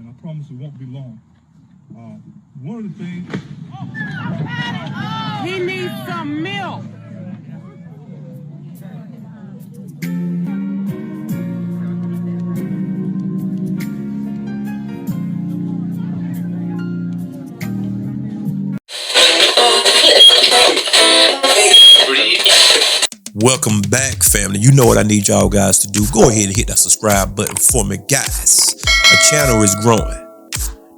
and I promise it won't be long. One of the things... He needs some milk. Welcome back, family. You know what I need y'all guys to do. Go ahead and hit that subscribe button for me, guys. My channel is growing.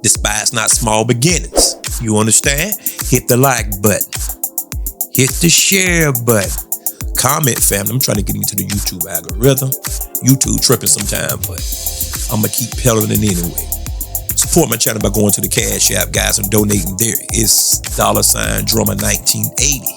Despise not small beginnings. You understand? Hit the like button. Hit the share button. Comment, family. I'm trying to get into the YouTube algorithm. YouTube tripping sometime, but I'm going to keep peddling it anyway. Support my channel by going to the Cash App, guys, and donating there. It's $Drummer1980.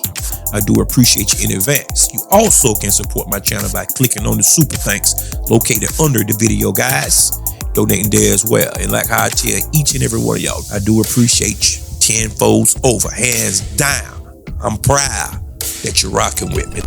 I do appreciate you in advance. You also can support my channel by clicking on the super thanks located under the video, guys. Donating there as well. And like how I tell each and every one of y'all, I do appreciate you tenfolds over, hands down. I'm proud that you're rocking with me.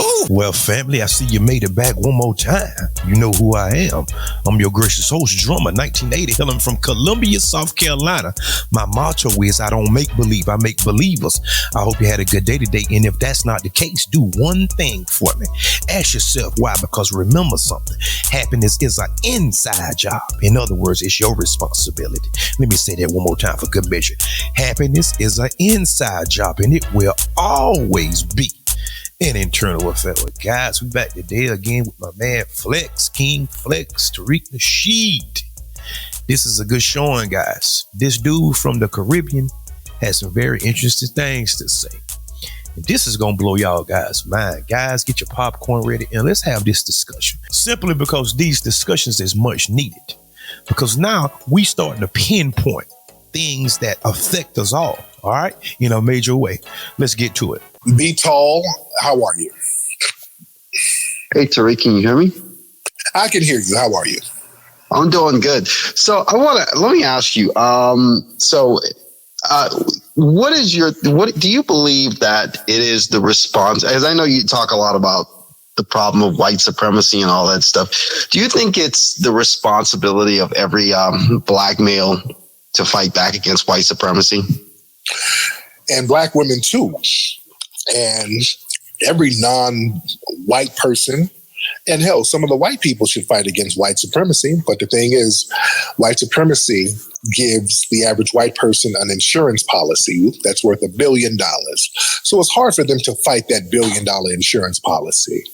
Ooh. Well, family, I see you made it back one more time. You know who I am. I'm your gracious host, Drummer 1980, hailing from Columbia, South Carolina. My motto is I don't make believe, I make believers. I hope you had a good day today. And if that's not the case, do one thing for me. Ask yourself why, because remember something. Happiness is an inside job. In other words, it's your responsibility. Let me say that one more time for good measure. Happiness is an inside job, and it will always be an internal affair. Guys, we back today again with my man Flex, King Flex, Tariq Nasheed. This is a good showing, guys. This dude from the Caribbean has some very interesting things to say. And this is going to blow y'all guys' mind. Guys, get your popcorn ready and let's have this discussion. Simply because these discussions is much needed. Because now we starting to pinpoint things that affect us all right? In a major way. Let's get to it. Be tall. How are you? Hey, Tariq, can you hear me? I can hear you. How are you? I'm doing good. So let me ask you, what do you believe that it is the response? As I know you talk a lot about the problem of white supremacy and all that stuff. Do you think it's the responsibility of every black male to fight back against white supremacy? And black women too. And every non-white person, and hell, some of the white people should fight against white supremacy. But the thing is, white supremacy gives the average white person an insurance policy that's worth $1 billion. So it's hard for them to fight that $1 billion insurance policy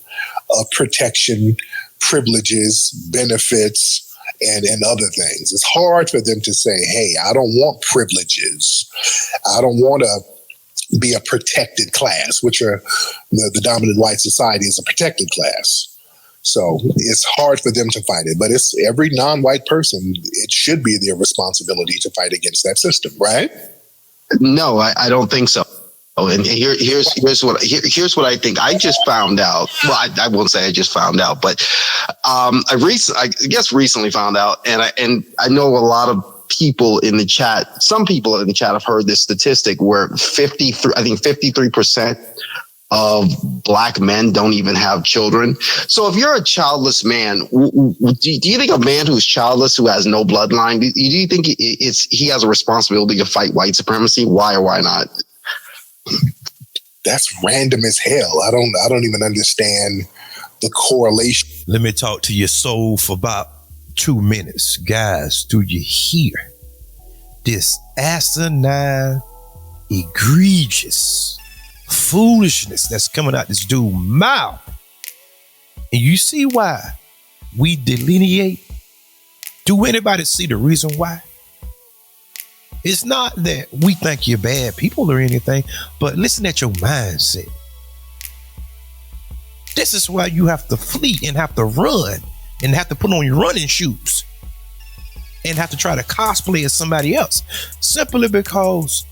of protection, privileges, benefits, and other things. It's hard for them to say, hey, I don't want privileges. I don't want to be a protected class, which are the dominant white society is a protected class. So it's hard for them to fight it, but it's every non-white person, it should be their responsibility to fight against that system, right? No, I don't think so. Oh, and here's what I think. I just found out. Well, I won't say I just found out, but I guess recently found out, and I know a lot of people in the chat. Some people in the chat have heard this statistic where 53% of black men don't even have children. So if you're a childless man, do you think a man who's childless, who has no bloodline, do you think he has a responsibility to fight white supremacy? Why or why not? That's random as hell. I don't even understand the correlation. Let me talk to your soul for about 2 minutes. Guys, do you hear this asinine, egregious foolishness that's coming out this dude's mouth? And you see why we delineate? Do anybody see the reason why? It's not that we think you're bad people or anything, but listen at your mindset. This is why you have to flee and have to run and have to put on your running shoes and have to try to cosplay as somebody else, simply because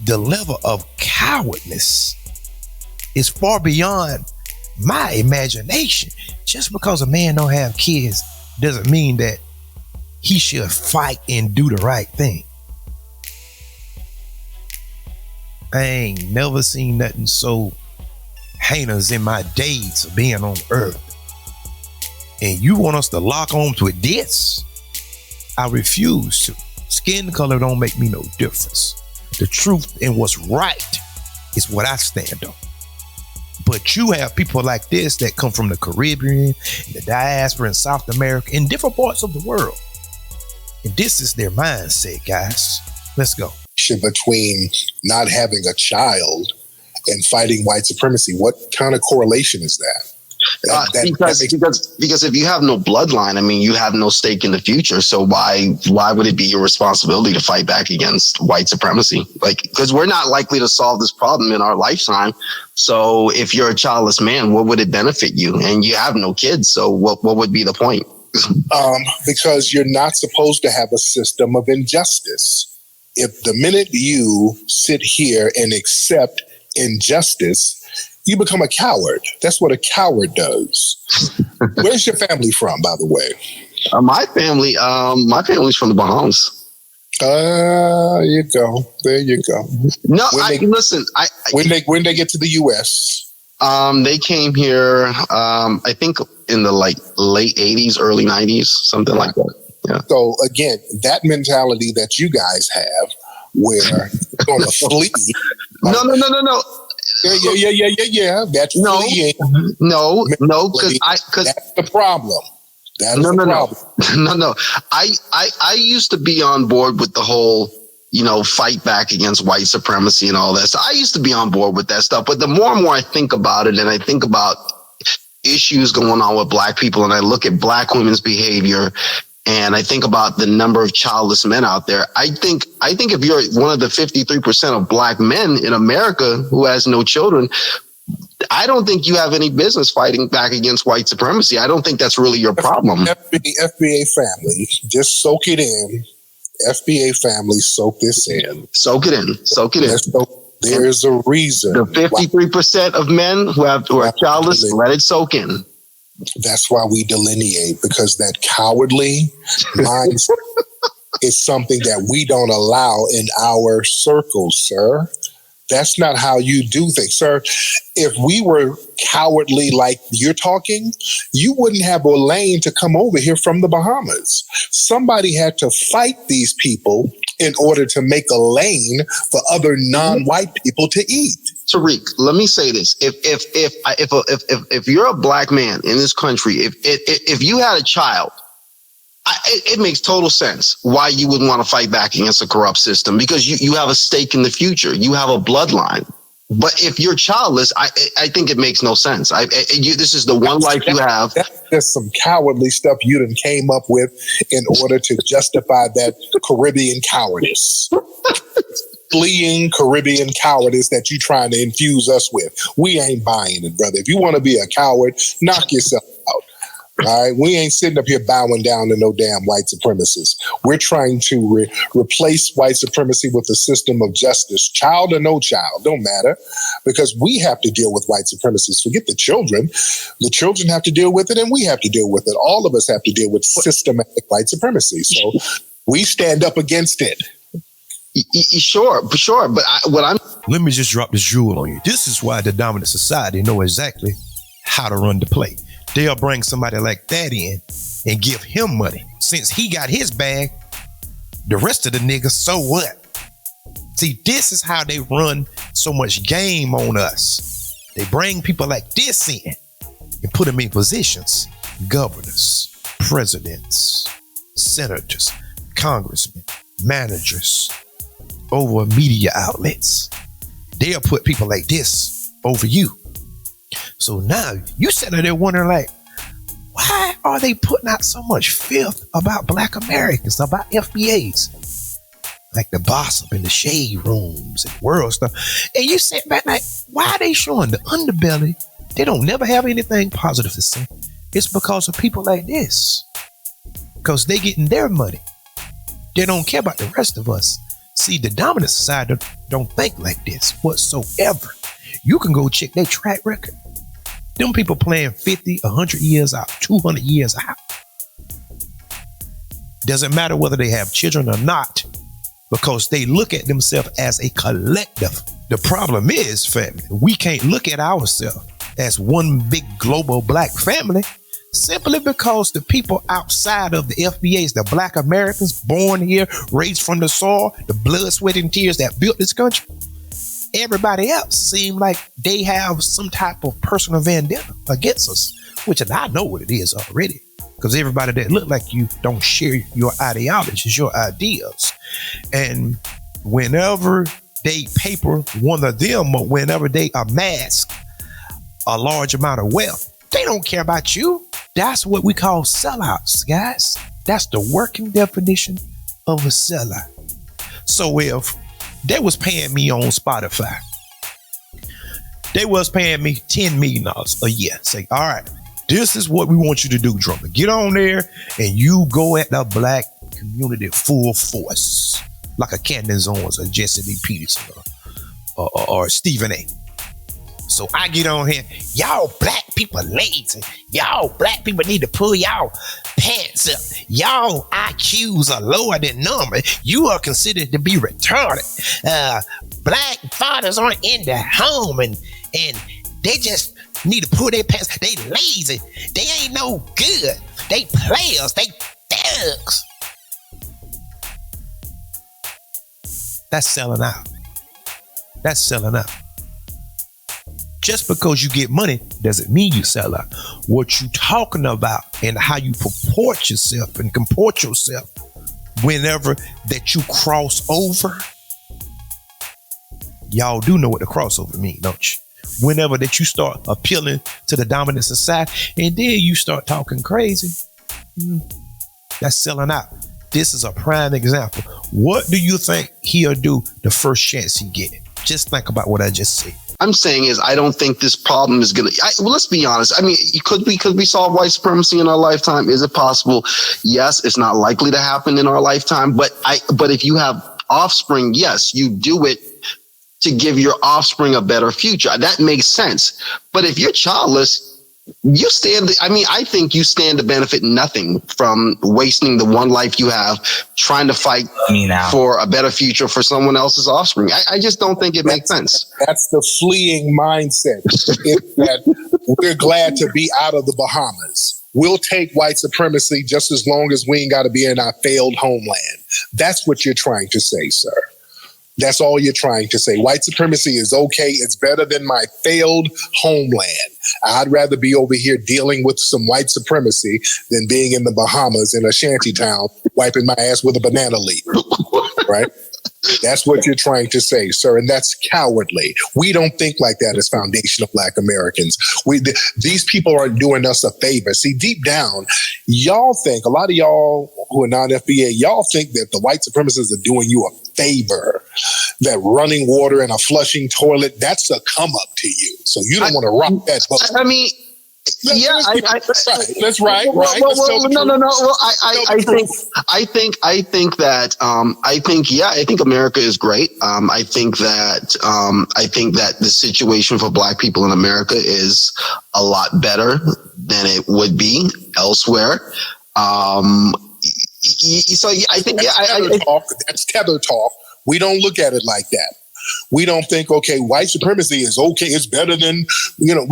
the level of cowardness is far beyond my imagination. Just because a man don't have kids doesn't mean that he should fight and do the right thing. I ain't never seen nothing so heinous in my days of being on earth. And you want us to lock on to this? I refuse to. Skin color don't make me no difference. The truth and what's right is what I stand on. But you have people like this that come from the Caribbean, the diaspora in South America, in different parts of the world. And this is their mindset, guys. Let's go. Between not having a child and fighting white supremacy. What kind of correlation is that? Because if you have no bloodline, I mean, you have no stake in the future. So why would it be your responsibility to fight back against white supremacy? Like, because we're not likely to solve this problem in our lifetime. So if you're a childless man, what would it benefit you? And you have no kids. So what would be the point? Because you're not supposed to have a system of injustice. If the minute you sit here and accept injustice, you become a coward. That's what a coward does. Where's your family from, by the way? My family's from the Bahamas. There you go. No, listen. When they get to the U.S., they came here. I think in the late '80s, early '90s, something like that. Yeah. So again, that mentality that you guys have, where you're going to flee. No. Yeah. That's fleeing. No, because that's the problem. No. I used to be on board with the whole, fight back against white supremacy and all that. So I used to be on board with that stuff. But the more and more I think about it, and I think about issues going on with black people, and I look at black women's behavior, and I think about the number of childless men out there. I think if you're one of the 53% of black men in America who has no children, I don't think you have any business fighting back against white supremacy. I don't think that's really your problem. FBA family, just soak it in. FBA family, soak this in. Soak it in. There's a reason. The 53% of men who are childless, let it soak in. That's why we delineate, because that cowardly mindset is something that we don't allow in our circles, sir. That's not how you do things, sir. If we were cowardly like you're talking, you wouldn't have a lane to come over here from the Bahamas. Somebody had to fight these people in order to make a lane for other non-white people to eat. Tariq, let me say this: if you're a black man in this country, if you had a child, it makes total sense why you would want to fight back against a corrupt system, because you have a stake in the future, you have a bloodline. But if you're childless, I think it makes no sense. This is the one life you have. There's some cowardly stuff you done came up with in order to justify that Caribbean cowardice. Fleeing Caribbean cowardice that you trying to infuse us with. We ain't buying it, brother. If you want to be a coward, knock yourself out. All right, we ain't sitting up here bowing down to no damn white supremacists. We're trying to replace white supremacy with a system of justice, child or no child, don't matter, because we have to deal with white supremacists. Forget the children. The children have to deal with it, and we have to deal with it. All of us have to deal with systematic white supremacy. So we stand up against it. Sure. But let me just drop this jewel on you. This is why the dominant society know exactly how to run the play. They'll bring somebody like that in and give him money. Since he got his bag, the rest of the niggas, so what? See, this is how they run so much game on us. They bring people like this in and put them in positions. Governors, presidents, senators, congressmen, managers, over media outlets. They'll put people like this over you. So now you sitting there wondering, like, why are they putting out so much filth about black Americans, about FBAs? Like the gossip in the shade rooms and world stuff. And you sit back like, why are they showing the underbelly? They don't never have anything positive to say. It's because of people like this. Because they getting their money. They don't care about the rest of us. See, the dominant society don't think like this whatsoever. You can go check their track record. Them people playing 50, 100 years out, 200 years out. Doesn't matter whether they have children or not, because they look at themselves as a collective. The problem is, family, we can't look at ourselves as one big global black family. Simply because the people outside of the FBAs, the Black Americans born here, raised from the soil, the blood, sweat, and tears that built this country, everybody else seem like they have some type of personal vendetta against us, which I know what it is already. Because everybody that look like you don't share your ideologies, your ideas. And whenever they paper one of them, or whenever they amass a large amount of wealth, they don't care about you. That's what we call sellouts, guys. That's the working definition of a sellout. So if they was paying me on Spotify, they was paying me $10 million a year. Say, all right, this is what we want you to do, drummer. Get on there and you go at the Black community full force, like a Candace Owens or Jesse Lee Peterson or Stephen A. So I get on here, y'all Black people lazy. Y'all Black people need to pull y'all pants up. Y'all IQs are lower than normal. You are considered to be retarded. Black fathers aren't in the home and they just need to pull their pants. They lazy. They ain't no good. They players. They thugs. That's selling out. That's selling out. Just because you get money doesn't mean you sell out. What you talking about and how you purport yourself and comport yourself whenever that you cross over. Y'all do know what the crossover mean, don't you? Whenever that you start appealing to the dominant society and then you start talking crazy, that's selling out. This is a prime example. What do you think he'll do the first chance he get? Just think about what I just said. I'm saying is I don't think this problem is going to, well, let's be honest. I mean, could we solve white supremacy in our lifetime? Is it possible? Yes, it's not likely to happen in our lifetime, but if you have offspring, yes, you do it to give your offspring a better future. That makes sense. But if you're childless, I think you stand to benefit nothing from wasting the one life you have trying to fight for a better future for someone else's offspring. I just don't think it makes sense. That's the fleeing mindset. That we're glad to be out of the Bahamas. We'll take white supremacy just as long as we ain't got to be in our failed homeland. That's what you're trying to say, sir. That's all you're trying to say. White supremacy is okay. It's better than my failed homeland. I'd rather be over here dealing with some white supremacy than being in the Bahamas in a shanty town wiping my ass with a banana leaf. Right? That's what you're trying to say, sir. And that's cowardly. We don't think like that as foundational Black Americans. These people are doing us a favor. See, deep down, y'all think, a lot of y'all who are non-FBA, y'all think that the white supremacists are doing you a favor. That running water and a flushing toilet, that's a come up to you. So you don't want to rock that boat. I mean, that's right. No. Well, I think America is great. I think that the situation for Black people in America is a lot better than it would be elsewhere. That's tether talk. We don't look at it like that. We don't think, okay, white supremacy is okay. It's better than, no.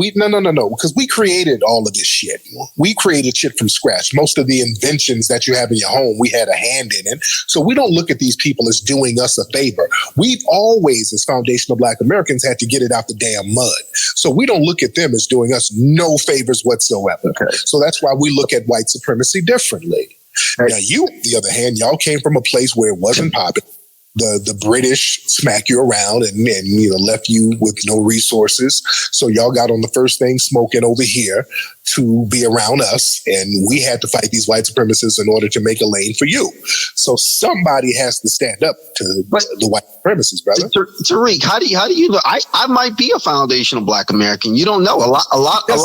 Because we created all of this shit. We created shit from scratch. Most of the inventions that you have in your home, we had a hand in it. So we don't look at these people as doing us a favor. We've always, as foundational Black Americans, had to get it out the damn mud. So we don't look at them as doing us no favors whatsoever. Okay. So that's why we look at white supremacy differently. Now, you, on the other hand, y'all came from a place where it wasn't popular. The British smack you around and left you with no resources. So y'all got on the first thing smoking over here to be around us. And we had to fight these white supremacists in order to make a lane for you. So somebody has to stand up to the white supremacists, brother. Tariq, how do you know? I might be a foundational Black American. You don't know. A lot of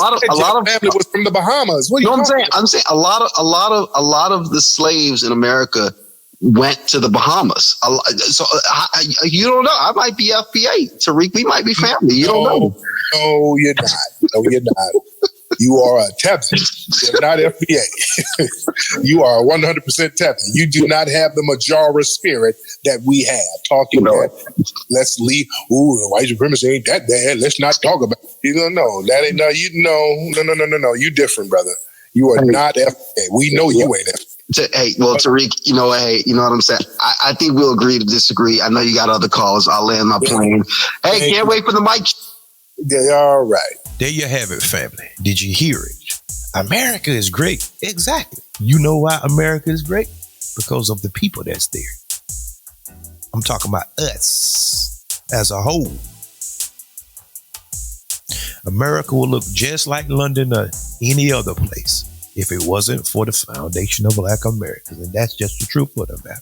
family was from the Bahamas. What are you saying? I'm saying a lot of the slaves in America went to the Bahamas. So you don't know. I might be FBA. Tariq, we might be family. You don't know. No, you're not. No, you're not. You are a tether. You're not FBA. You are 100% tether. You do not have the Majara spirit that we have. Talking that, let's leave. Ooh, white supremacy ain't that bad. Let's not talk about it. You don't know. That ain't no. No. You different, brother. You are not FBA. We know you ain't FBA. Hey, well, Tariq, you know what I'm saying? I think we'll agree to disagree. I know you got other calls. I'll land my plane. Hey, can't wait for the mic. Yeah, all right. There you have it, family. Did you hear it? America is great. Exactly. You know why America is great? Because of the people that's there. I'm talking about us as a whole. America will look just like London or any other place if it wasn't for the foundation of Black Americans. And that's just the truth of the matter.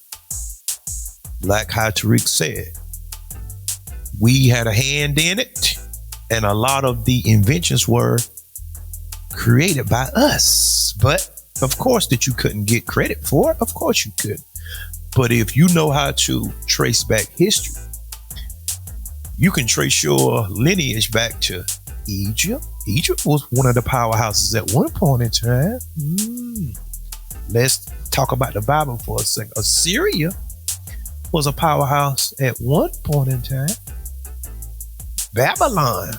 Like how Tariq said, we had a hand in it, and a lot of the inventions were created by us. But of course that you couldn't get credit for. Of course you could. But if you know how to trace back history, you can trace your lineage back to Egypt. Egypt was one of the powerhouses at one point in time. Let's talk about the Bible for a second. Assyria was a powerhouse at one point in time. Babylon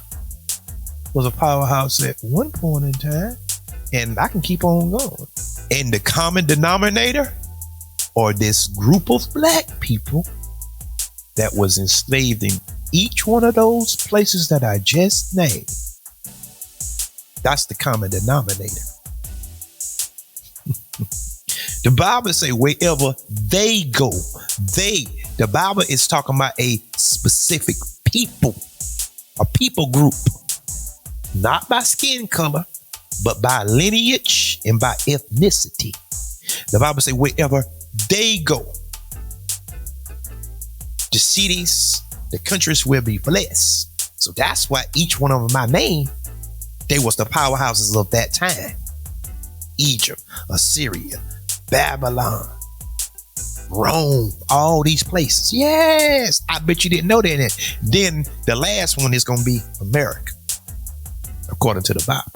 was a powerhouse at one point in time. And I can keep on going. And the common denominator, or this group of Black people that was enslaved in each one of those places that I just named. That's the common denominator. The Bible say wherever they go, the Bible is talking about a specific people, a people group, not by skin color, but by lineage and by ethnicity. The Bible say wherever they go, the cities, the countries will be blessed. So that's why each one of them I named, they was the powerhouses of that time. Egypt, Assyria, Babylon, Rome, all these places. Yes, I bet you didn't know that. And then the last one is going to be America, according to the Bible.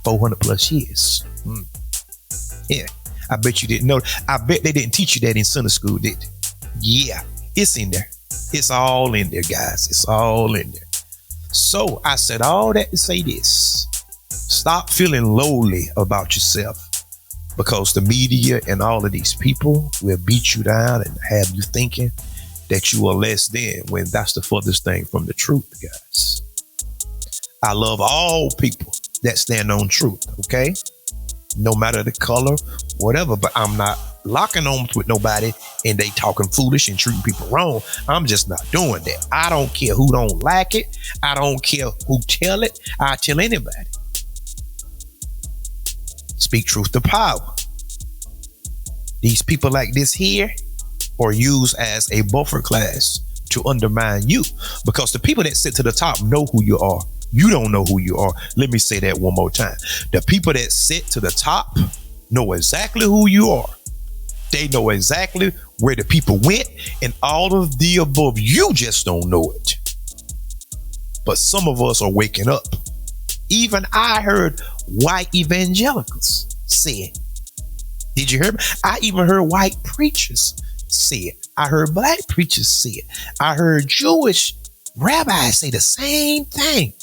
400 plus years. Yeah, I bet you didn't know. I bet they didn't teach you that in Sunday school, did they? Yeah, it's in there. It's all in there, guys. It's all in there. So I said all that to say this. Stop feeling lowly about yourself, because the media and all of these people will beat you down and have you thinking that you are less than, when that's the furthest thing from the truth, guys. I love all people that stand on truth, okay? No matter the color, whatever, but I'm not locking arms with nobody and they talking foolish and treating people wrong. I'm just not doing that. I don't care who don't like it. I don't care who tell it. I tell anybody. Speak truth to power. These people like this here are used as a buffer class to undermine you, because the people that sit to the top know who you are. You don't know who you are. Let me say that one more time. The people that sit to the top know exactly who you are. They know exactly where the people went and all of the above. You just don't know it. But some of us are waking up. Even I heard white evangelicals say it. Did you hear me? I even heard white preachers say it. I heard Black preachers say it. I heard Jewish rabbis say the same thing.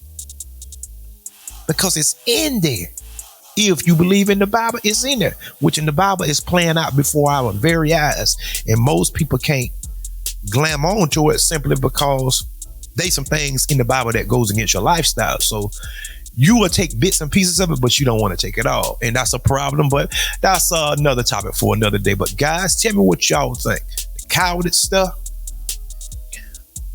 Because it's in there. If you believe in the Bible, it's in there, which in the Bible is playing out before our very eyes. And most people can't glam on to it simply because there's some things in the Bible that goes against your lifestyle. So you will take bits and pieces of it, but you don't want to take it all. And that's a problem, but that's another topic for another day. But guys, tell me what y'all think. The cowardice stuff.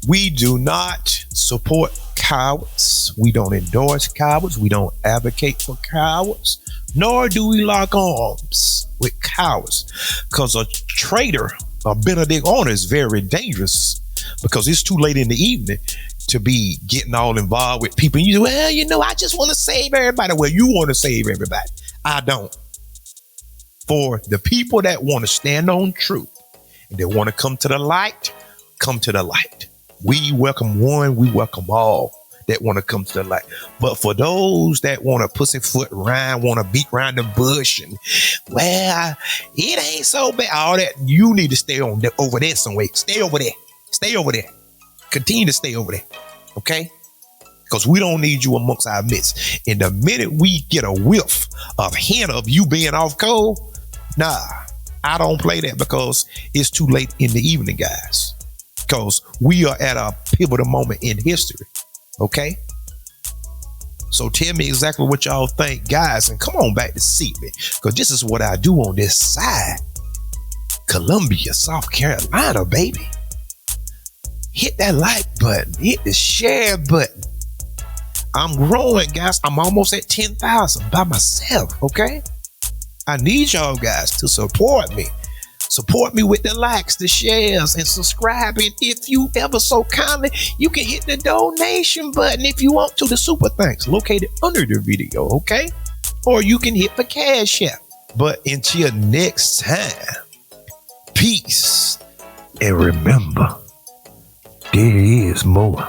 We do not support cowards. We don't endorse cowards. We don't advocate for cowards, nor do we lock arms with cowards, because a traitor, a Benedict owner, is very dangerous, because it's too late in the evening to be getting all involved with people. You say, well, you know, I just want to save everybody. Well, you want to save everybody. I don't. For the people that want to stand on truth and they want to come to the light, come to the light. We welcome one, we welcome all that want to come to the light. But for those that want to pussyfoot around, want to beat around the bush, and well, it ain't so bad, all that, you need to stay on over there somewhere. Stay over there. Stay over there. Continue to stay over there. Okay? because we don't need you amongst our midst. And the minute we get a whiff of hint of you being off cold, nah, I don't play that because it's too late in the evening, guys. Because we are at a pivotal moment in history. Okay? So tell me exactly what y'all think, guys, and come on back to see me, because this is what I do on this side. Columbia, South Carolina, baby. Hit that like button. Hit the share button. I'm growing, guys. I'm almost at 10,000 by myself, okay? I need y'all guys to support me. Support me with the likes, the shares, and subscribing. If you ever so kindly, you can hit the donation button if you want to. The super thanks located under the video, okay? Or you can hit the cash app. But until next time, peace. And remember, there is more.